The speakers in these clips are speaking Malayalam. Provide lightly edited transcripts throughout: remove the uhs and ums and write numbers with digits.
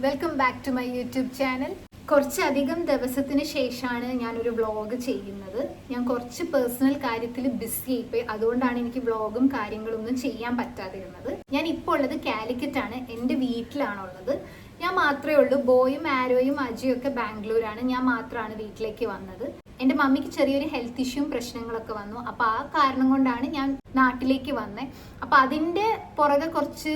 Welcome back to my YouTube channel. കുറച്ചധികം ദിവസത്തിന് ശേഷമാണ് ഞാനൊരു വ്ളോഗ് ചെയ്യുന്നത്. ഞാൻ കുറച്ച് പേഴ്സണൽ കാര്യത്തിൽ ബിസി ആയിപ്പോയി. അതുകൊണ്ടാണ് എനിക്ക് വ്ളോഗും കാര്യങ്ങളൊന്നും ചെയ്യാൻ പറ്റാതിരുന്നത്. ഞാൻ ഇപ്പോൾ ഉള്ളത് കാലിക്കറ്റ് ആണ്. എൻ്റെ വീട്ടിലാണുള്ളത്. ഞാൻ മാത്രമേ ഉള്ളൂ. ബോയും ആരോയും അജിയും ഒക്കെ ബാംഗ്ലൂരാണ്. ഞാൻ മാത്രമാണ് വീട്ടിലേക്ക് വന്നത്. എൻ്റെ മമ്മിക്ക് ചെറിയൊരു ഹെൽത്ത് ഇഷ്യൂവും പ്രശ്നങ്ങളൊക്കെ വന്നു. അപ്പോൾ ആ കാരണം കൊണ്ടാണ് ഞാൻ നാട്ടിലേക്ക് വന്നത്. അപ്പോൾ അതിൻ്റെ പുറകെ കുറച്ച്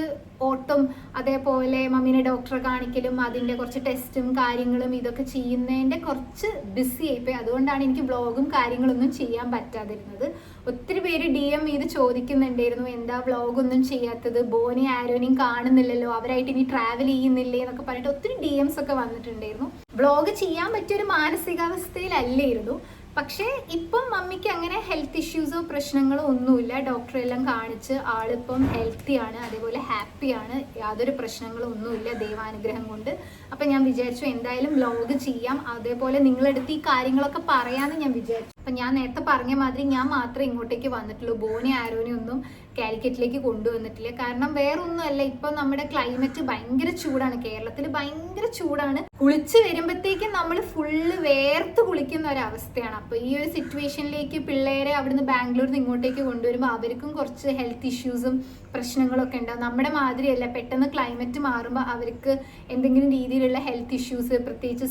ഓട്ടം, അതേപോലെ മമ്മീനെ ഡോക്ടറെ കാണിക്കലും അതിൻ്റെ കുറച്ച് ടെസ്റ്റും കാര്യങ്ങളും ഇതൊക്കെ ചെയ്യുന്നതിൻ്റെ കുറച്ച് ബിസി ആയിപ്പോയി. അതുകൊണ്ടാണ് എനിക്ക് വ്ളോഗും കാര്യങ്ങളൊന്നും ചെയ്യാൻ പറ്റാതിരുന്നത്. ഒത്തിരി പേര് DM ചെയ്ത് ചോദിക്കുന്നുണ്ടായിരുന്നു, എന്താ വ്ളോഗൊന്നും ചെയ്യാത്തത്, ബോനി ആരോനെയും കാണുന്നില്ലല്ലോ, അവരായിട്ട് ഇനി ട്രാവൽ ചെയ്യുന്നില്ലേ എന്നൊക്കെ പറഞ്ഞിട്ട് ഒത്തിരി DMs ഒക്കെ വന്നിട്ടുണ്ടായിരുന്നു. വ്ളോഗ് ചെയ്യാൻ പറ്റിയൊരു മാനസികാവസ്ഥയിലല്ലായിരുന്നു. പക്ഷേ ഇപ്പം മമ്മിക്ക് അങ്ങനെ ഹെൽത്ത് ഇഷ്യൂസോ പ്രശ്നങ്ങളോ ഒന്നുമില്ല. ഡോക്ടറെ എല്ലാം കാണിച്ച് ആളിപ്പം ഹെൽത്തിയാണ്, അതേപോലെ ഹാപ്പിയാണ്. യാതൊരു പ്രശ്നങ്ങളും ഒന്നുമില്ല ദൈവാനുഗ്രഹം കൊണ്ട്. അപ്പം ഞാൻ വിചാരിച്ചു എന്തായാലും വ്ളോഗ് ചെയ്യാം, അതേപോലെ നിങ്ങളെടുത്ത് ഈ കാര്യങ്ങളൊക്കെ പറയാമെന്ന് ഞാൻ വിചാരിച്ചു. അപ്പം ഞാൻ നേരത്തെ പറഞ്ഞ മാതിരി ഞാൻ മാത്രമേ ഇങ്ങോട്ടേക്ക് വന്നിട്ടുള്ളൂ. ബോനി ആരോനെ ഒന്നും കാലിക്കറ്റിലേക്ക് കൊണ്ടുവന്നിട്ടില്ല. കാരണം വേറൊന്നുമല്ല, ഇപ്പം നമ്മുടെ ക്ലൈമറ്റ് ഭയങ്കര ചൂടാണ്. കേരളത്തിൽ ഭയങ്കര ചൂടാണ്. കുളിച്ച് വരുമ്പോഴത്തേക്കും നമ്മൾ ഫുള്ള് വേർത്ത് കുളിക്കുന്ന ഒരവസ്ഥയാണ്. അപ്പോൾ ഈ ഒരു സിറ്റുവേഷനിലേക്ക് പിള്ളേരെ അവിടുന്ന് ബാംഗ്ലൂരിൽ നിന്ന് ഇങ്ങോട്ടേക്ക് കൊണ്ടുവരുമ്പോൾ അവർക്കും കുറച്ച് ഹെൽത്ത് ഇഷ്യൂസും പ്രശ്നങ്ങളൊക്കെ ഉണ്ടാവും. നമ്മുടെ മാതിരിയല്ല, പെട്ടെന്ന് ക്ലൈമറ്റ് മാറുമ്പോൾ അവർക്ക് എന്തെങ്കിലും രീതിയിലുള്ള ഹെൽത്ത് ഇഷ്യൂസ്, പ്രത്യേകിച്ച്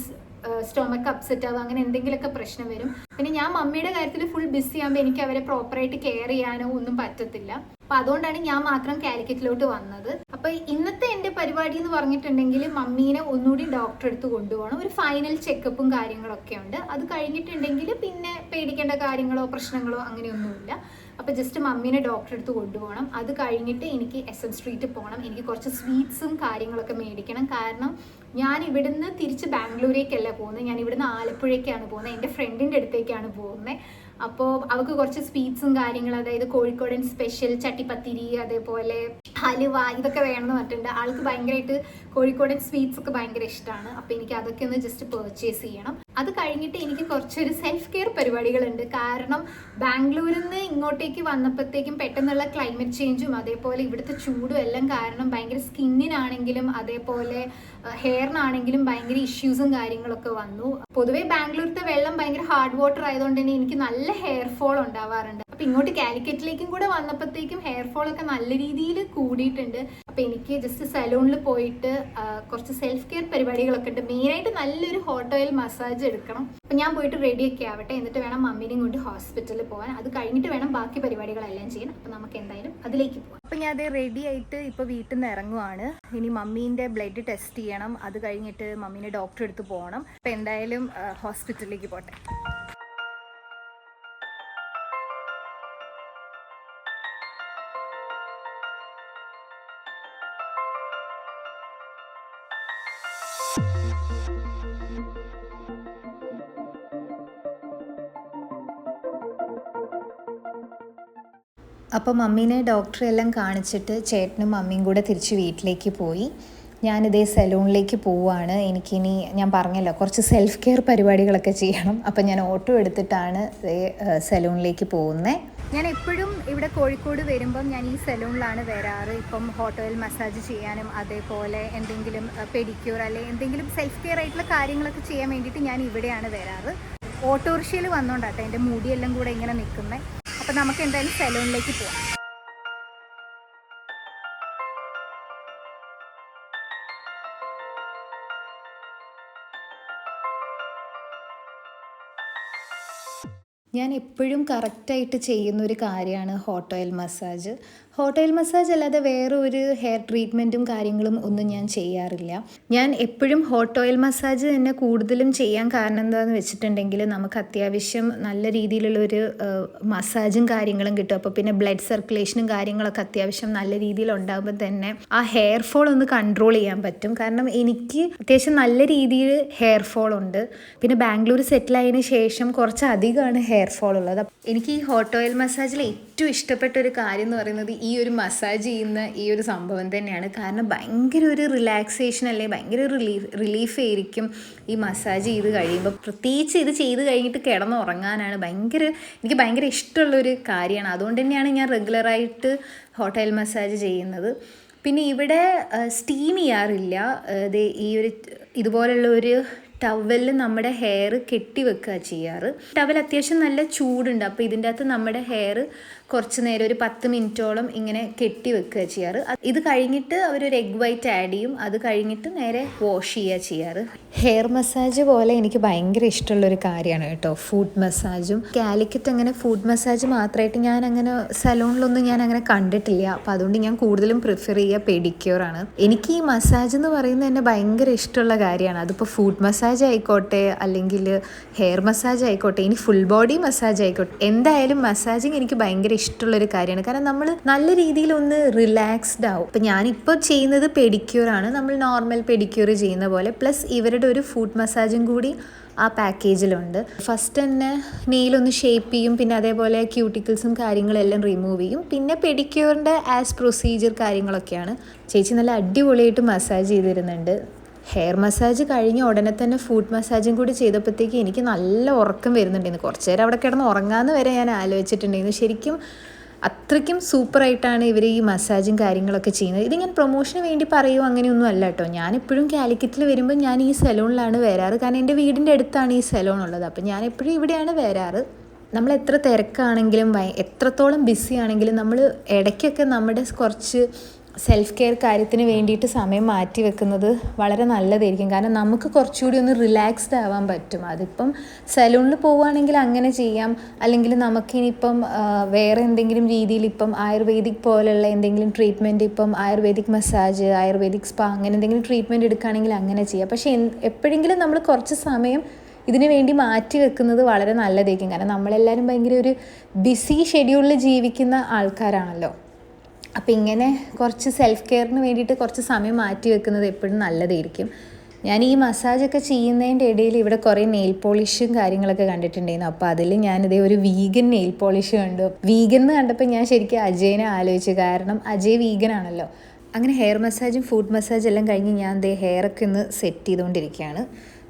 സ്റ്റൊമക്ക് അപ്സെറ്റ് ആവുക, അങ്ങനെ എന്തെങ്കിലുമൊക്കെ പ്രശ്നം വരും. പിന്നെ ഞാൻ മമ്മിയുടെ കാര്യത്തിൽ ഫുൾ ബിസി ആകുമ്പോൾ എനിക്ക് അവരെ പ്രോപ്പറായിട്ട് കെയർ ചെയ്യാനോ ഒന്നും പറ്റത്തില്ല. അപ്പം അതുകൊണ്ടാണ് ഞാൻ മാത്രം കാലിക്കറ്റിലോട്ട് വന്നത്. അപ്പം ഇന്നത്തെ എൻ്റെ പരിപാടി എന്ന് പറഞ്ഞിട്ടുണ്ടെങ്കിൽ മമ്മീനെ ഒന്നുകൂടി ഡോക്ടറെ അടുത്ത് കൊണ്ടുപോകണം. ഒരു ഫൈനൽ ചെക്കപ്പും കാര്യങ്ങളൊക്കെ ഉണ്ട്. അത് കഴിഞ്ഞിട്ടുണ്ടെങ്കിൽ പിന്നെ പേടിക്കേണ്ട കാര്യങ്ങളോ പ്രശ്നങ്ങളോ അങ്ങനെയൊന്നുമില്ല. അപ്പോൾ ജസ്റ്റ് മമ്മീനെ ഡോക്ടറെ അടുത്ത് കൊണ്ടുപോകണം. അത് കഴിഞ്ഞിട്ട് എനിക്ക് SM സ്ട്രീറ്റ് പോകണം. എനിക്ക് കുറച്ച് സ്വീറ്റ്സും കാര്യങ്ങളൊക്കെ മേടിക്കണം. കാരണം ഞാൻ ഇവിടുന്ന് തിരിച്ച് ബാംഗ്ലൂരേക്കല്ല പോകുന്നത്, ഞാൻ ഇവിടുന്ന് ആലപ്പുഴയ്ക്കാണ് പോകുന്നത്. എൻ്റെ ഫ്രണ്ടിൻ്റെ അടുത്തേക്കാണ് പോകുന്നത്. അപ്പോൾ അവൾക്ക് കുറച്ച് സ്വീറ്റ്സും കാര്യങ്ങളും, അതായത് കോഴിക്കോടൻ സ്പെഷ്യൽ ചട്ടിപ്പത്തിരി, അതേപോലെ ഹലുവ, ഇതൊക്കെ വേണമെന്ന് പറഞ്ഞിട്ടുണ്ട്. ആൾക്ക് ഭയങ്കരമായിട്ട് കോഴിക്കോടൻ സ്വീറ്റ്സ് ഒക്കെ ഭയങ്കര ഇഷ്ടമാണ്. അപ്പോൾ എനിക്ക് അതൊക്കെ ഒന്ന് ജസ്റ്റ് പർച്ചേസ് ചെയ്യണം. അത് കഴിഞ്ഞിട്ട് എനിക്ക് കുറച്ചൊരു സെൽഫ് കെയർ പരിപാടികളുണ്ട്. കാരണം ബാംഗ്ലൂരിൽ നിന്ന് ഇങ്ങോട്ടേക്ക് വന്നപ്പോഴത്തേക്കും പെട്ടെന്നുള്ള ക്ലൈമറ്റ് ചേഞ്ചും അതേപോലെ ഇവിടുത്തെ ചൂടും എല്ലാം കാരണം ഭയങ്കര സ്കിന്നിനാണെങ്കിലും അതേപോലെ ഹെയറിനാണെങ്കിലും ഭയങ്കര ഇഷ്യൂസും കാര്യങ്ങളൊക്കെ വന്നു. പൊതുവേ ബാംഗ്ലൂരിലത്തെ വെള്ളം ഭയങ്കര ഹാർഡ് വാട്ടർ ആയതുകൊണ്ട് തന്നെ എനിക്ക് നല്ല ഹെയർ ഫോൾ ഉണ്ടാവാറുണ്ട്. അപ്പം ഇങ്ങോട്ട് കാലിക്കറ്റിലേക്കും കൂടെ വന്നപ്പോഴത്തേക്കും ഹെയർ ഫോൾ ഒക്കെ നല്ല രീതിയിൽ കൂടിയിട്ടുണ്ട്. അപ്പം എനിക്ക് ജസ്റ്റ് സലൂണിൽ പോയിട്ട് കുറച്ച് സെൽഫ് കെയർ പരിപാടികളൊക്കെ ഉണ്ട്. മെയിനായിട്ട് നല്ലൊരു ഹോട്ട് ഓയിൽ മസാജ് എടുക്കണം. അപ്പം ഞാൻ പോയിട്ട് റെഡിയൊക്കെ ആവട്ടെ, എന്നിട്ട് വേണം മമ്മീനെയും കൊണ്ട് ഹോസ്പിറ്റലിൽ പോകാൻ. അത് കഴിഞ്ഞിട്ട് വേണം ബാക്കി പരിപാടികളെല്ലാം ചെയ്യാൻ. അപ്പം നമുക്ക് എന്തായാലും അതിലേക്ക് പോകാം. അപ്പം ഞാൻ അത് റെഡി ആയിട്ട് ഇപ്പോൾ വീട്ടിൽ നിന്ന് ഇറങ്ങുവാണ്. ഇനി മമ്മീൻ്റെ ബ്ലഡ് ടെസ്റ്റ് ചെയ്യണം. അത് കഴിഞ്ഞിട്ട് മമ്മീനെ ഡോക്ടറെ അടുത്ത് പോകണം. അപ്പം എന്തായാലും ഹോസ്പിറ്റലിലേക്ക് പോട്ടെ. അപ്പോൾ മമ്മീനെ ഡോക്ടറെ എല്ലാം കാണിച്ചിട്ട് ചേട്ടനും മമ്മിയും കൂടെ തിരിച്ച് വീട്ടിലേക്ക് പോയി. ഞാനിതേ സലൂണിലേക്ക് പോവുകയാണ്. എനിക്കിനി ഞാൻ പറഞ്ഞല്ലോ കുറച്ച് സെൽഫ് കെയർ പരിപാടികളൊക്കെ ചെയ്യണം. അപ്പം ഞാൻ ഓട്ടോ എടുത്തിട്ടാണ് സലൂണിലേക്ക് പോകുന്നത്. ഞാൻ എപ്പോഴും ഇവിടെ കോഴിക്കോട് വരുമ്പം ഞാൻ ഈ സലൂണിലാണ് വരാറ്. ഇപ്പം ഹോട്ട് ഓയിൽ മസാജ് ചെയ്യാനും അതേപോലെ എന്തെങ്കിലും പെഡിക്യൂർ അല്ലെങ്കിൽ എന്തെങ്കിലും സെൽഫ് കെയർ ആയിട്ടുള്ള കാര്യങ്ങളൊക്കെ ചെയ്യാൻ വേണ്ടിയിട്ട് ഞാൻ ഇവിടെയാണ് വരാറ്. ഓട്ടോറിക്ഷയിൽ വന്നുകൊണ്ടാട്ടെ എൻ്റെ മുടിയെല്ലാം കൂടെ ഇങ്ങനെ നിൽക്കുന്നത്. അപ്പം നമുക്ക് എന്തായാലും സലൂണിലേക്ക് പോകാം. ഞാൻ എപ്പോഴും കറക്റ്റായിട്ട് ചെയ്യുന്നൊരു കാര്യമാണ് hot oil massage. Hot oil massage അല്ലാതെ വേറെ ഒരു ഹെയർ ട്രീറ്റ്മെൻറ്റും കാര്യങ്ങളും ഒന്നും ഞാൻ ചെയ്യാറില്ല. ഞാൻ എപ്പോഴും ഹോട്ട് ഓയിൽ മസാജ് തന്നെ കൂടുതലും ചെയ്യാൻ കാരണം എന്താണെന്ന് വെച്ചിട്ടുണ്ടെങ്കിൽ നമുക്ക് അത്യാവശ്യം നല്ല രീതിയിലുള്ളൊരു മസാജും കാര്യങ്ങളും കിട്ടും. അപ്പോൾ പിന്നെ ബ്ലഡ് സർക്കുലേഷനും കാര്യങ്ങളൊക്കെ അത്യാവശ്യം നല്ല രീതിയിൽ ഉണ്ടാകുമ്പോൾ തന്നെ ആ ഹെയർ ഫോൾ ഒന്ന് കൺട്രോൾ ചെയ്യാൻ പറ്റും. കാരണം എനിക്ക് അത്യാവശ്യം നല്ല രീതിയിൽ ഹെയർ ഫോൾ ഉണ്ട്. പിന്നെ ബാംഗ്ലൂർ സെറ്റിലായതിനു ശേഷം കുറച്ചധികമാണ് ഹെയർ ഫോൾ ഉള്ളത്. എനിക്ക് ഈ ഹോട്ട് ഓയിൽ മസാജിൽ ഏറ്റവും ഇഷ്ടപ്പെട്ട ഒരു കാര്യം എന്ന് പറയുന്നത് ഈ ഒരു മസാജ് ചെയ്യുന്ന ഈ ഒരു സംഭവം തന്നെയാണ്. കാരണം ഭയങ്കര ഒരു റിലാക്സേഷൻ അല്ലേ, ഭയങ്കര റിലീഫ് ആയിരിക്കും ഈ മസാജ് ചെയ്ത് കഴിയുമ്പോൾ. പ്രത്യേകിച്ച് ഇത് ചെയ്ത് കഴിഞ്ഞിട്ട് കിടന്നുറങ്ങാനാണ് എനിക്ക് ഭയങ്കര ഇഷ്ടമുള്ളൊരു കാര്യമാണ്. അതുകൊണ്ട് തന്നെയാണ് ഞാൻ റെഗുലറായിട്ട് ഹോട്ട് ഓയിൽ മസാജ് ചെയ്യുന്നത്. പിന്നെ ഇവിടെ സ്റ്റീം ചെയ്യാറില്ല. ഈ ഒരു ഇതുപോലുള്ള ഒരു ടവലിൽ നമ്മുടെ ഹെയർ കെട്ടി വെക്കുക ചെയ്യാറ്. ടവൽ അത്യാവശ്യം നല്ല ചൂടുണ്ട്, അപ്പോൾ ഇതിൻ്റെ അകത്ത് നമ്മുടെ ഹെയർ കുറച്ച് നേരം ഒരു 10 മിനിറ്റോളം ഇങ്ങനെ കെട്ടി വെക്കുക ചെയ്യാറ്. ഇത് കഴിഞ്ഞിട്ട് അവരൊരു എഗ് വൈറ്റ് ആഡ് ചെയ്യും. അത് കഴിഞ്ഞിട്ട് നേരെ വാഷ് ചെയ്യുക ചെയ്യാറ്. ഹെയർ മസാജ് പോലെ എനിക്ക് ഭയങ്കര ഇഷ്ടമുള്ളൊരു കാര്യമാണ് കേട്ടോ ഫുഡ് മസാജും. കാലിക്കറ്റ് അങ്ങനെ ഫുഡ് മസാജ് മാത്രമായിട്ട് ഞാൻ അങ്ങനെ സലൂണിലൊന്നും ഞാൻ അങ്ങനെ കണ്ടിട്ടില്ല. അപ്പോൾ അതുകൊണ്ട് ഞാൻ കൂടുതലും പ്രിഫർ ചെയ്യുക പെഡിക്യൂറാണ്. എനിക്ക് ഈ മസാജ് എന്ന് പറയുന്നത് തന്നെ ഭയങ്കര ഇഷ്ടമുള്ള കാര്യമാണ്. അതിപ്പോൾ ഫുഡ് മസാജ് ആയിക്കോട്ടെ, അല്ലെങ്കിൽ ഹെയർ മസാജ് ആയിക്കോട്ടെ, ഇനി ഫുൾ ബോഡി മസാജ് ആയിക്കോട്ടെ, എന്തായാലും മസാജിങ് എനിക്ക് ഭയങ്കര ഇഷ്ടമുള്ളൊരു കാര്യമാണ്. കാരണം നമ്മൾ നല്ല രീതിയിൽ ഒന്ന് റിലാക്സ്ഡ് ആവും. ഇപ്പം ഞാനിപ്പോൾ ചെയ്യുന്നത് പെഡിക്യൂറാണ്, നമ്മൾ നോർമൽ പെഡിക്യൂർ ചെയ്യുന്ന പോലെ. പ്ലസ് ഇവരുടെ ഒരു ഫുഡ് മസാജും കൂടി ആ പാക്കേജിലുണ്ട്. ഫസ്റ്റ് തന്നെ നെയിലൊന്ന് ഷേപ്പ് ചെയ്യും, പിന്നെ അതേപോലെ ക്യൂട്ടിക്കിൾസും കാര്യങ്ങളെല്ലാം റിമൂവ് ചെയ്യും. പിന്നെ പെഡിക്യൂറിൻ്റെ ആസ് പ്രൊസീജിയർ കാര്യങ്ങളൊക്കെയാണ്. ചേച്ചി നല്ല അടിപൊളിയായിട്ട് മസാജ് ചെയ്തിരുന്നുണ്ട്. ഹെയർ മസാജ് കഴിഞ്ഞ ഉടനെ തന്നെ ഫുഡ് മസാജും കൂടി ചെയ്തപ്പോഴത്തേക്ക് എനിക്ക് നല്ല ഉറക്കം വരുന്നുണ്ടായിരുന്നു. കുറച്ച് നേരം അവിടെ കിടന്ന് ഉറങ്ങാമെന്ന് വരെ ഞാൻ ആലോചിച്ചിട്ടുണ്ടായിരുന്നു. ശരിക്കും അത്രയ്ക്കും സൂപ്പറായിട്ടാണ് ഇവർ ഈ മസാജും കാര്യങ്ങളൊക്കെ ചെയ്യുന്നത്. ഇത് ഞാൻ പ്രൊമോഷന് വേണ്ടി പറയുമോ അങ്ങനെയൊന്നും അല്ല കേട്ടോ. ഞാനെപ്പോഴും കാലിക്കറ്റിൽ വരുമ്പോൾ ഞാൻ ഈ സലൂണിലാണ് വരാറ്. കാരണം എൻ്റെ വീടിൻ്റെ അടുത്താണ് ഈ സലൂൺ ഉള്ളത്. അപ്പം ഞാൻ എപ്പോഴും ഇവിടെയാണ് വരാറ്. നമ്മൾ എത്ര തിരക്കാണെങ്കിലും എത്രത്തോളം ബിസി ആണെങ്കിലും നമ്മൾ ഇടയ്ക്കൊക്കെ നമ്മുടെ കുറച്ച് സെൽഫ് കെയർ കാര്യത്തിന് വേണ്ടിയിട്ട് സമയം മാറ്റി വെക്കുന്നത് വളരെ നല്ലതായിരിക്കും. കാരണം നമുക്ക് കുറച്ചുകൂടി ഒന്ന് റിലാക്സ്ഡ് ആവാൻ പറ്റും. അതിപ്പം സലൂണിൽ പോവുകയാണെങ്കിൽ അങ്ങനെ ചെയ്യാം, അല്ലെങ്കിൽ നമുക്കിനിയിപ്പം വേറെ എന്തെങ്കിലും രീതിയിൽ ഇപ്പം ആയുർവേദിക് പോലുള്ള എന്തെങ്കിലും ട്രീറ്റ്മെൻറ്റ്, ഇപ്പം ആയുർവേദിക് മസാജ്, ആയുർവേദിക് സ്പാ, അങ്ങനെ എന്തെങ്കിലും ട്രീറ്റ്മെൻറ്റ് എടുക്കുകയാണെങ്കിൽ അങ്ങനെ ചെയ്യാം. പക്ഷേ എപ്പോഴെങ്കിലും നമ്മൾ കുറച്ച് സമയം ഇതിനു വേണ്ടി മാറ്റി വെക്കുന്നത് വളരെ നല്ലതായിരിക്കും. കാരണം നമ്മളെല്ലാവരും ഭയങ്കര ഒരു ബിസി ഷെഡ്യൂളിൽ ജീവിക്കുന്ന ആൾക്കാരാണല്ലോ. അപ്പോൾ ഇങ്ങനെ കുറച്ച് സെൽഫ് കെയറിന് വേണ്ടിയിട്ട് കുറച്ച് സമയം മാറ്റി വെക്കുന്നത് എപ്പോഴും നല്ലതായിരിക്കും. ഞാൻ ഈ മസാജൊക്കെ ചെയ്യുന്നതിൻ്റെ ഇടയിൽ ഇവിടെ കുറേ നെയിൽ പോളിഷും കാര്യങ്ങളൊക്കെ കണ്ടിട്ടുണ്ടായിരുന്നു. അപ്പോൾ അതിൽ ഞാനിതേ ഒരു വീഗൻ നെയിൽ പോളിഷ് കണ്ടു. വീഗൻ എന്ന് കണ്ടപ്പോൾ ഞാൻ ശരിക്കും അജയനെ ആലോചിച്ചു. കാരണം അജയ് വീഗൻ ആണല്ലോ. അങ്ങനെ ഹെയർ മസാജും ഫുഡ് മസാജും എല്ലാം കഴിഞ്ഞ് ഞാൻ ഹെയറൊക്കെ ഒന്ന് സെറ്റ് ചെയ്തുകൊണ്ടിരിക്കുകയാണ്.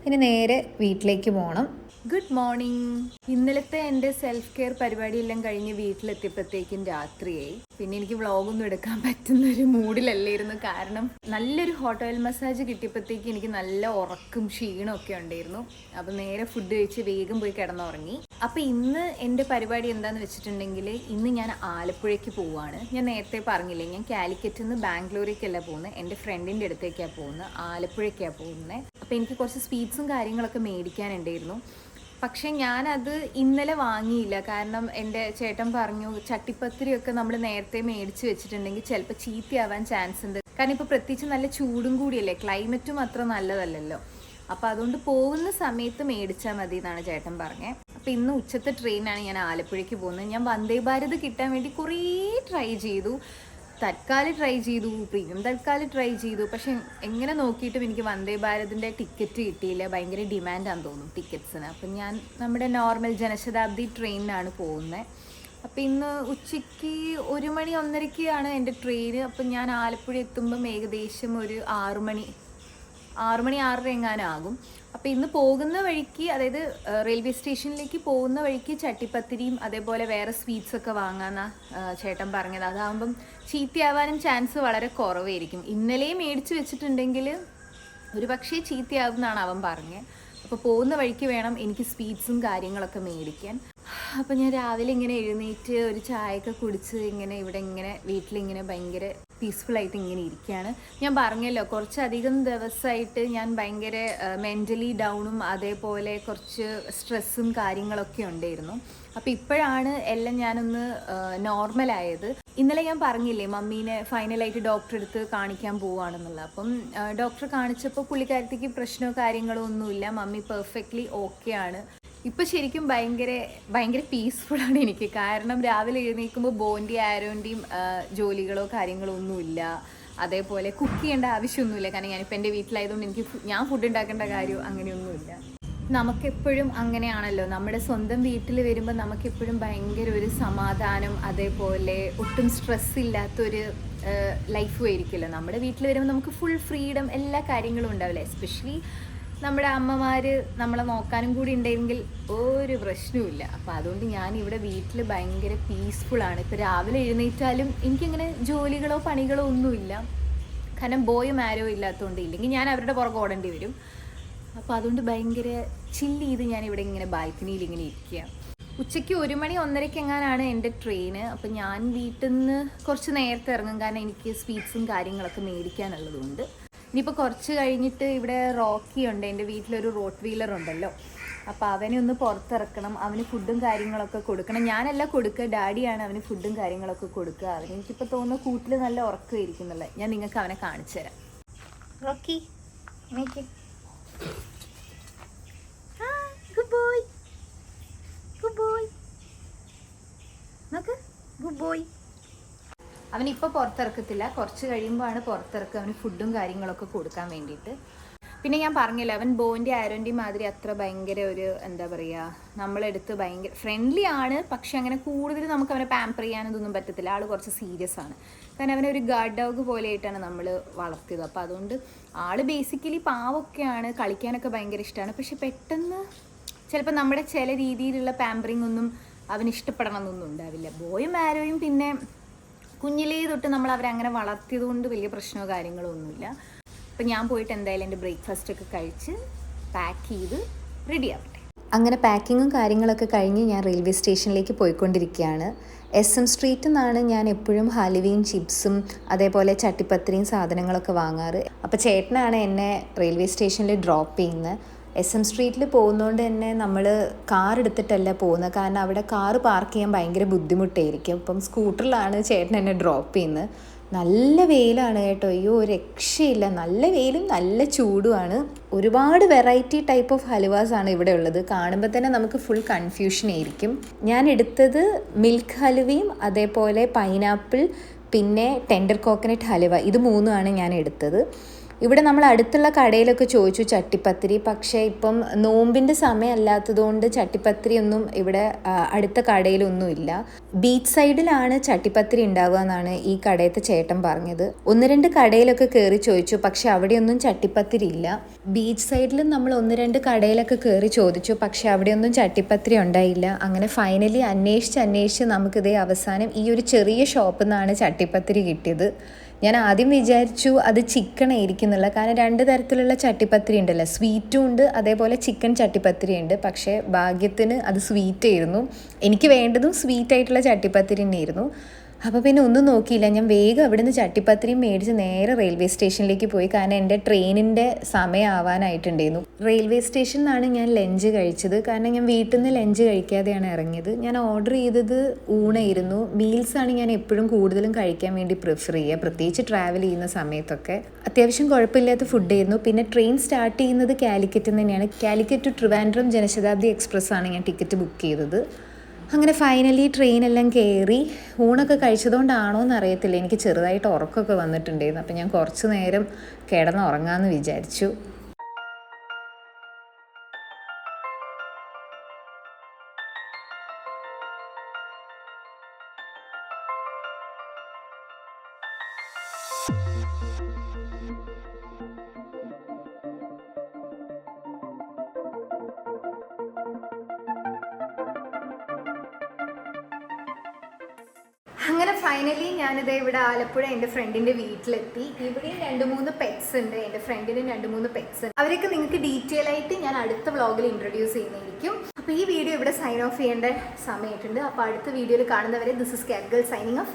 ഇനി നേരെ വീട്ടിലേക്ക് പോകണം. Good morning. ഇന്നലത്തെ എൻ്റെ സെൽഫ് കെയർ പരിപാടിയെല്ലാം കഴിഞ്ഞ് വീട്ടിലെത്തിയപ്പോഴത്തേക്കും രാത്രിയായി. പിന്നെ എനിക്ക് വ്ളോഗൊന്നും എടുക്കാൻ പറ്റുന്നൊരു മൂഡിലല്ലായിരുന്നു. കാരണം നല്ലൊരു ഹോട്ട് ഓയിൽ മസാജ് കിട്ടിയപ്പോഴത്തേക്കും എനിക്ക് നല്ല ഉറക്കും ക്ഷീണമൊക്കെ ഉണ്ടായിരുന്നു. അപ്പം നേരെ ഫുഡ് കഴിച്ച് വേഗം പോയി കിടന്നുറങ്ങി. അപ്പം ഇന്ന് എൻ്റെ പരിപാടി എന്താണെന്ന് വെച്ചിട്ടുണ്ടെങ്കിൽ, ഇന്ന് ഞാൻ ആലപ്പുഴയ്ക്ക് പോവുകയാണ്. ഞാൻ നേരത്തെ പറഞ്ഞില്ലേ, ഞാൻ കാലിക്കറ്റിൽ നിന്ന് ബാംഗ്ലൂരേക്കല്ല പോകുന്നത്, എൻ്റെ ഫ്രണ്ടിൻ്റെ അടുത്തേക്കാണ് പോകുന്നത്, ആലപ്പുഴയ്ക്കാണ് പോകുന്നത്. അപ്പോൾ എനിക്ക് കുറച്ച് സ്വീറ്റ്സും കാര്യങ്ങളൊക്കെ മേടിക്കാനുണ്ടായിരുന്നു. പക്ഷേ ഞാനത് ഇന്നലെ വാങ്ങിയില്ല. കാരണം എൻ്റെ ചേട്ടൻ പറഞ്ഞു ചട്ടിപ്പത്തിരിയൊക്കെ നമ്മൾ നേരത്തെ മേടിച്ച് വെച്ചിട്ടുണ്ടെങ്കിൽ ചിലപ്പോൾ ചീത്തയാവാൻ ചാൻസ് ഉണ്ട്. കാരണം ഇപ്പോൾ പ്രത്യേകിച്ച് നല്ല ചൂടും കൂടിയല്ലേ, ക്ലൈമറ്റും അത്ര നല്ലതല്ലല്ലോ. അപ്പോൾ അതുകൊണ്ട് പോകുന്ന സമയത്ത് മേടിച്ചാൽ മതി എന്നാണ് ചേട്ടൻ പറഞ്ഞത്. അപ്പോൾ ഇന്ന് ഉച്ചത്തെ ട്രെയിനാണ് ഞാൻ ആലപ്പുഴയ്ക്ക് പോകുന്നത്. ഞാൻ വന്ദേ ഭാരത് കിട്ടാൻ വേണ്ടി കുറേ ട്രൈ ചെയ്തു. തൽക്കാലം ട്രൈ ചെയ്തു, പ്രീമിയം തൽക്കാലം ട്രൈ ചെയ്തു. പക്ഷെ എങ്ങനെ നോക്കിയിട്ടും എനിക്ക് വന്ദേ ഭാരതിൻ്റെ ടിക്കറ്റ് കിട്ടിയില്ല. ഭയങ്കര ഡിമാൻഡാണെന്ന് തോന്നുന്നു ടിക്കറ്റ്സിന്. അപ്പം ഞാൻ നമ്മുടെ നോർമൽ ജനശതാബ്ദി ട്രെയിനിനാണ് പോകുന്നത്. അപ്പം ഇന്ന് ഉച്ചയ്ക്ക് 1 മണി 1:30ക്കാണ് എൻ്റെ ട്രെയിന്. അപ്പം ഞാൻ ആലപ്പുഴ എത്തുമ്പം ഏകദേശം ഒരു 6 മണി 6:30 എങ്ങാനാകും. അപ്പോൾ ഇന്ന് പോകുന്ന വഴിക്ക്, അതായത് റെയിൽവേ സ്റ്റേഷനിലേക്ക് പോകുന്ന വഴിക്ക് ചട്ടിപ്പത്തിരിയും അതേപോലെ വേറെ സ്വീറ്റ്സൊക്കെ വാങ്ങാമെന്നാണ് ചേട്ടൻ പറഞ്ഞത്. അതാകുമ്പം ചീത്തയാവാനും ചാൻസ് വളരെ കുറവായിരിക്കും. ഇന്നലെ മേടിച്ച് വെച്ചിട്ടുണ്ടെങ്കിൽ ഒരു പക്ഷേ ചീത്തയാവും എന്നാണ് അവൻ പറഞ്ഞത്. അപ്പോൾ പോകുന്ന വഴിക്ക് വേണം എനിക്ക് സ്വീറ്റ്സും കാര്യങ്ങളൊക്കെ മേടിക്കാൻ. അപ്പോൾ ഞാൻ രാവിലെ ഇങ്ങനെ എഴുന്നേറ്റ് ഒരു ചായയൊക്കെ കുടിച്ച് ഇങ്ങനെ വീട്ടിലിങ്ങനെ ഭയങ്കര പീസ്ഫുള്ളായിട്ട് ഇങ്ങനെ ഇരിക്കുകയാണ്. ഞാൻ പറഞ്ഞല്ലോ, കുറച്ചധികം ദിവസമായിട്ട് ഞാൻ ഭയങ്കര മെൻ്റലി ഡൗണും അതേപോലെ കുറച്ച് സ്ട്രെസ്സും കാര്യങ്ങളൊക്കെ ഉണ്ടായിരുന്നു. അപ്പോൾ ഇപ്പോഴാണ് എല്ലാം ഞാനൊന്ന് നോർമലായത്. ഇന്നലെ ഞാൻ പറഞ്ഞില്ലേ മമ്മീനെ ഫൈനലായിട്ട് ഡോക്ടറെ അടുത്ത് കാണിക്കാൻ പോവുകയാണെന്നുള്ളത്. അപ്പം ഡോക്ടറെ കാണിച്ചപ്പോൾ പുള്ളിക്കാരത്തേക്ക് പ്രശ്നമോ കാര്യങ്ങളോ ഒന്നുമില്ല. മമ്മി പെർഫെക്റ്റ്ലി ഓക്കെ ആണ്. ഇപ്പം ശരിക്കും ഭയങ്കര പീസ്ഫുള്ളാണ് എനിക്ക്. കാരണം രാവിലെ എഴുന്നേൽക്കുമ്പോൾ ബോൻ്റെയും ആരോൻ്റെയും ജോലികളോ കാര്യങ്ങളോ ഒന്നുമില്ല. അതേപോലെ കുക്ക് ചെയ്യേണ്ട ആവശ്യമൊന്നുമില്ല. കാരണം ഞാനിപ്പോൾ എൻ്റെ വീട്ടിലായതുകൊണ്ട് ഞാൻ ഫുഡ് ഉണ്ടാക്കേണ്ട കാര്യമോ അങ്ങനെയൊന്നുമില്ല. നമുക്കെപ്പോഴും അങ്ങനെയാണല്ലോ, നമ്മുടെ സ്വന്തം വീട്ടിൽ വരുമ്പോൾ നമുക്കെപ്പോഴും ഭയങ്കര ഒരു സമാധാനം, അതേപോലെ ഒട്ടും സ്ട്രെസ് ഇല്ലാത്തൊരു ലൈഫും ആയിരിക്കുമല്ലോ. നമ്മുടെ വീട്ടിൽ വരുമ്പോൾ നമുക്ക് ഫുൾ ഫ്രീഡം, എല്ലാ കാര്യങ്ങളും ഉണ്ടാവില്ല. എസ്പെഷ്യലി നമ്മുടെ അമ്മമാർ നമ്മളെ നോക്കാനും കൂടി ഉണ്ടെങ്കിൽ ഒരു പ്രശ്നവുമില്ല. അപ്പോൾ അതുകൊണ്ട് ഞാൻ ഇവിടെ വീട്ടിൽ ഭയങ്കര പീസ്ഫുള്ളാണ്. ഇപ്പോൾ രാവിലെ എഴുന്നേറ്റാലും എനിക്കങ്ങനെ ജോലികളോ പണികളോ ഒന്നുമില്ല. കാരണം ബോയും ആരോ ഇല്ലാത്തതുകൊണ്ട് ഇല്ലെങ്കിൽ ഞാൻ അവരുടെ പുറകെ ഓടേണ്ടി വരും. അപ്പോൾ അതുകൊണ്ട് ഭയങ്കര ചില്ല് ചെയ്ത് ഞാൻ ഇവിടെ ഇങ്ങനെ ബാൽക്കണിയിൽ ഇങ്ങനെ ഇരിക്കുക. ഉച്ചയ്ക്ക് 1 മണി 1:30 എങ്ങാനാണ് എൻ്റെ ട്രെയിന്. അപ്പോൾ ഞാൻ വീട്ടിൽ നിന്ന് കുറച്ച് നേരത്തെ ഇറങ്ങും, കാരണം എനിക്ക് സ്വീറ്റ്സും കാര്യങ്ങളൊക്കെ മേടിക്കാനുള്ളതുകൊണ്ട്. ഇനിയിപ്പോൾ കുറച്ച് കഴിഞ്ഞിട്ട് ഇവിടെ റോക്കി ഉണ്ട്, എൻ്റെ വീട്ടിലൊരു റോട്ട് വീലർ ഉണ്ടല്ലോ, അപ്പോൾ അവനെ ഒന്ന് പുറത്തിറക്കണം, അവന് ഫുഡും കാര്യങ്ങളൊക്കെ കൊടുക്കണം. ഞാനല്ല കൊടുക്കുക, ഡാഡിയാണ് അവന് ഫുഡും കാര്യങ്ങളൊക്കെ കൊടുക്കുക. അവന് എനിക്കിപ്പോൾ തോന്നുന്നു കൂട്ടിൽ നല്ല ഉറക്കമായിരിക്കുന്നുള്ളത്. ഞാൻ നിങ്ങൾക്ക് അവനെ കാണിച്ചു തരാം. Rocky make good boy, good boy, നോക്ക് ഗുഡ് ബോയ്. അവനിപ്പോൾ പുറത്തിറക്കത്തില്ല, കുറച്ച് കഴിയുമ്പോഴാണ് പുറത്തിറക്കുക, അവന് ഫുഡും കാര്യങ്ങളൊക്കെ കൊടുക്കാൻ വേണ്ടിയിട്ട്. പിന്നെ ഞാൻ പറഞ്ഞില്ല, അവൻ ബോൻ്റെ ആരോൻ്റെയും മാതിരി അത്ര ഭയങ്കര ഒരു എന്താ പറയുക, നമ്മളെടുത്ത് ഭയങ്കര ഫ്രണ്ട്ലി ആണ്, പക്ഷെ അങ്ങനെ കൂടുതൽ നമുക്ക് അവനെ പാമ്പർ ചെയ്യാനൊന്നും പറ്റത്തില്ല. ആൾ കുറച്ച് സീരിയസ് ആണ്, കാരണം അവനൊരു ഗാർഡ് ഡോഗ് പോലെയായിട്ടാണ് നമ്മൾ വളർത്തിയത്. അപ്പോൾ അതുകൊണ്ട് ആൾ ബേസിക്കലി പാവൊക്കെയാണ്, കളിക്കാനൊക്കെ ഭയങ്കര ഇഷ്ടമാണ്. പക്ഷെ പെട്ടെന്ന് ചിലപ്പോൾ നമ്മുടെ ചില രീതിയിലുള്ള പാമ്പറിങ് ഒന്നും അവന് ഇഷ്ടപ്പെടണമെന്നൊന്നും ഉണ്ടാവില്ല. ബോയും ആരോയും പിന്നെ കുഞ്ഞിലേ തൊട്ട് നമ്മൾ അവരങ്ങനെ വളർത്തിയത് കൊണ്ട് വലിയ പ്രശ്നമോ കാര്യങ്ങളോ ഒന്നുമില്ല. അപ്പോൾ ഞാൻ പോയിട്ട് എന്തായാലും എൻ്റെ ബ്രേക്ക്ഫാസ്റ്റൊക്കെ കഴിച്ച് പാക്ക് ചെയ്ത് റെഡി ആവട്ടെ. അങ്ങനെ പാക്കിങ്ങും കാര്യങ്ങളൊക്കെ കഴിഞ്ഞ് ഞാൻ റെയിൽവേ സ്റ്റേഷനിലേക്ക് പോയിക്കൊണ്ടിരിക്കുകയാണ്. SM സ്ട്രീറ്റിൽ നിന്നാണ് ഞാൻ എപ്പോഴും ഹലുവയും ചിപ്സും അതേപോലെ ചട്ടിപ്പത്തിരിയും സാധനങ്ങളൊക്കെ വാങ്ങാറ്. അപ്പോൾ ചേട്ടനാണ് എന്നെ റെയിൽവേ സ്റ്റേഷനിൽ ഡ്രോപ്പ് ചെയ്യുന്നത്. SM സ്ട്രീറ്റിൽ പോകുന്നതുകൊണ്ട് തന്നെ നമ്മൾ കാർ എടുത്തിട്ടല്ല പോകുന്നത്, കാരണം അവിടെ കാറ് പാർക്ക് ചെയ്യാൻ ഭയങ്കര ബുദ്ധിമുട്ടായിരിക്കും. ഇപ്പം സ്കൂട്ടറിലാണ് ചേട്ടൻ എന്നെ ഡ്രോപ്പ് ചെയ്യുന്നത്. നല്ല വെയിലാണ് കേട്ടോ, അയ്യോ ഒരു രക്ഷയില്ല, നല്ല വെയിലും നല്ല ചൂടുമാണ്. ഒരുപാട് വെറൈറ്റി ടൈപ്പ് ഓഫ് ഹലുവാസാണ് ഇവിടെ ഉള്ളത്. കാണുമ്പോൾ തന്നെ നമുക്ക് ഫുൾ കൺഫ്യൂഷൻ ആയിരിക്കും. ഞാൻ എടുത്തത് മിൽക്ക് ഹലുവയും അതേപോലെ പൈനാപ്പിൾ പിന്നെ ടെൻഡർ കോക്കനട്ട് ഹലുവ, ഇത് 3ആണ് ഞാൻ എടുത്തത്. ഇവിടെ നമ്മൾ അടുത്തുള്ള കടയിലൊക്കെ ചോദിച്ചു ചട്ടിപ്പത്തിരി, പക്ഷേ ഇപ്പം നോമ്പിൻ്റെ സമയം അല്ലാത്തതുകൊണ്ട് ചട്ടിപ്പത്തിരി ഒന്നും ഇവിടെ അടുത്ത കടയിലൊന്നും ഇല്ല. ബീച്ച് സൈഡിലാണ് ചട്ടിപ്പത്തിരി ഉണ്ടാവുക എന്നാണ് ഈ കടയത്തെ ചേട്ടൻ പറഞ്ഞത്. 1-2 കടയിലൊക്കെ കയറി ചോദിച്ചു, പക്ഷെ അവിടെയൊന്നും ചട്ടിപ്പത്തിരി ഇല്ല. ബീച്ച് സൈഡിൽ നമ്മൾ 1-2 കടയിലൊക്കെ കയറി ചോദിച്ചു, പക്ഷെ അവിടെയൊന്നും ചട്ടിപ്പത്തിരി ഉണ്ടായില്ല. അങ്ങനെ ഫൈനലി അന്വേഷിച്ച് നമുക്കിതേ അവസാനം ഈ ഒരു ചെറിയ ഷോപ്പിൽ നിന്നാണ് ചട്ടിപ്പത്തിരി കിട്ടിയത്. ഞാൻ ആദ്യം വിചാരിച്ചു അത് ചിക്കൻ ആയിരിക്കുന്നില്ല, കാരണം 2 തരത്തിലുള്ള ചട്ടിപ്പത്തിരി ഉണ്ടല്ലോ, സ്വീറ്റും ഉണ്ട് അതേപോലെ ചിക്കൻ ചട്ടിപ്പത്തിരി ഉണ്ട്. പക്ഷേ ഭാഗ്യത്തിന് അത് സ്വീറ്റ് ആയിരുന്നു. എനിക്ക് വേണ്ടതും സ്വീറ്റ് ആയിട്ടുള്ള ചട്ടിപ്പത്തിരി തന്നെയായിരുന്നു. അപ്പോൾ പിന്നെ ഒന്നും നോക്കിയില്ല, ഞാൻ വേഗം അവിടെ നിന്ന് ചട്ടിപ്പത്തിരിയും മേടിച്ച് നേരെ റെയിൽവേ സ്റ്റേഷനിലേക്ക് പോയി, കാരണം എൻ്റെ ട്രെയിനിൻ്റെ സമയം ആവാനായിട്ടുണ്ടായിരുന്നു. റെയിൽവേ സ്റ്റേഷനിൽ നിന്നാണ് ഞാൻ ലഞ്ച് കഴിച്ചത്, കാരണം ഞാൻ വീട്ടിൽ നിന്ന് ലഞ്ച് കഴിക്കാതെയാണ് ഇറങ്ങിയത്. ഞാൻ ഓർഡർ ചെയ്തത് ഊണായിരുന്നു. മീൽസാണ് ഞാൻ എപ്പോഴും കൂടുതലും കഴിക്കാൻ വേണ്ടി പ്രിഫർ ചെയ്യുക, പ്രത്യേകിച്ച് ട്രാവൽ ചെയ്യുന്ന സമയത്തൊക്കെ. അത്യാവശ്യം കുഴപ്പമില്ലാത്ത ഫുഡായിരുന്നു. പിന്നെ ട്രെയിൻ സ്റ്റാർട്ട് ചെയ്യുന്നത് കാലിക്കറ്റിൽ നിന്ന് തന്നെയാണ്. കാലിക്കറ്റ് ടു ട്രിവാൻഡ്രം ജനശതാബ്ദി എക്സ്പ്രസ് ആണ് ഞാൻ ടിക്കറ്റ് ബുക്ക് ചെയ്തത്. അങ്ങനെ ഫൈനലി ട്രെയിനെല്ലാം കയറി. ഊണൊക്കെ കഴിച്ചതുകൊണ്ടാണോ എന്നറിയത്തില്ല, എനിക്ക് ചെറുതായിട്ട് ഉറക്കമൊക്കെ വന്നിട്ടുണ്ടായിരുന്നു. അപ്പോൾ ഞാൻ കുറച്ച് നേരം കിടന്നുറങ്ങാമെന്ന് വിചാരിച്ചു. അങ്ങനെ ഫൈനലി ഞാനിത് ഇവിടെ ആലപ്പുഴ എൻ്റെ ഫ്രണ്ടിൻ്റെ വീട്ടിലെത്തി. ഇവിടെയും 2-3 പെറ്റ്സ് ഉണ്ട്, എൻ്റെ ഫ്രണ്ടിനും 2-3 പെറ്റ്സ് ഉണ്ട്. അവരൊക്കെ നിങ്ങൾക്ക് ഡീറ്റെയിൽ ആയിട്ട് ഞാൻ അടുത്ത വ്ളോഗിൽ ഇൻട്രൊഡ്യൂസ് ചെയ്യുന്നതായിരിക്കും. അപ്പോൾ ഈ വീഡിയോ ഇവിടെ സൈൻ ഓഫ് ചെയ്യേണ്ട സമയമായിട്ടുണ്ട്. അപ്പോൾ അടുത്ത വീഡിയോയിൽ കാണുന്നവരെ ദിസ് ഇസ് കാറ്റ് ഗേൾ സൈനിങ് ഓഫ്.